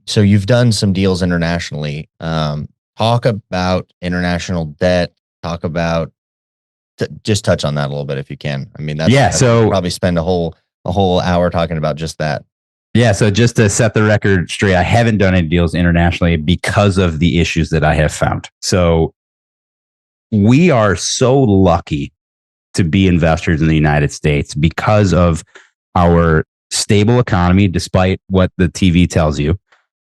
So you've done some deals internationally. Talk about international debt. Talk about just touch on that a little bit if you can. I mean, So probably spend a whole hour talking about just that. Yeah. So just to set the record straight, I haven't done any deals internationally because of the issues that I have found. So we are so lucky to be investors in the United States because of our stable economy, despite what the TV tells you.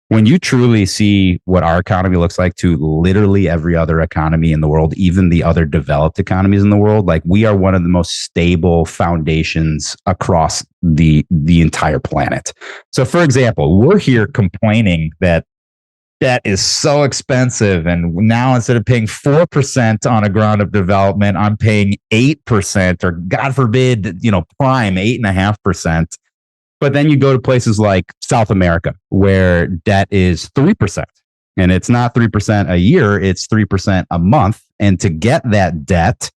When you truly see what our economy looks like to literally every other economy in the world, even the other developed economies in the world, like we are one of the most stable foundations across the entire planet. So for example, we're here complaining that debt is so expensive. And now instead of paying 4% on a ground up development, I'm paying 8%, or God forbid, prime 8.5%. But then you go to places like South America, where debt is 3%. And it's not 3% a year, it's 3% a month. And to get that debt,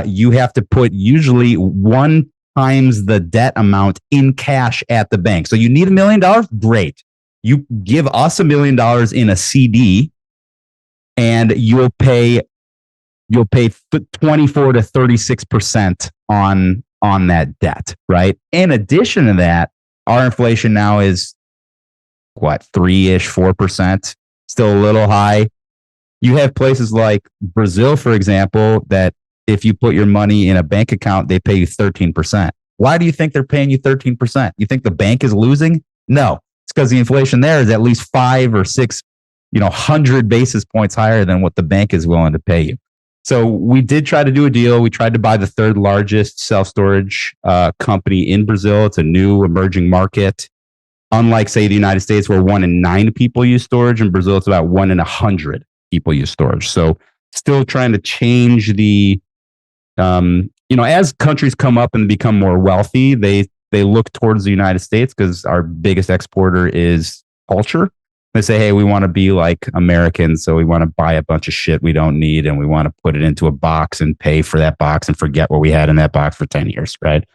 you have to put usually 1 times the debt amount in cash at the bank. So you need $1 million? Great. You give us $1 million in a CD, and you'll pay 24 to 36% on that debt, right? In addition to that, our inflation now is what, 3-ish, 4%, still a little high. You have places like Brazil, for example, that if you put your money in a bank account, they pay you 13%. Why do you think they're paying you 13%? You think the bank is losing? No, it's because the inflation there is at least 5 or 6, 100 basis points higher than what the bank is willing to pay you. So we did try to do a deal. We tried to buy the third largest self-storage company in Brazil. It's a new emerging market. Unlike, say, the United States, where 1 in 9 people use storage, in Brazil, it's about 1 in 100 people use storage. So still trying to change the, as countries come up and become more wealthy, they look towards the United States because our biggest exporter is culture. They say, hey, we want to be like Americans, so we want to buy a bunch of shit we don't need, and we want to put it into a box and pay for that box and forget what we had in that box for 10 years, right?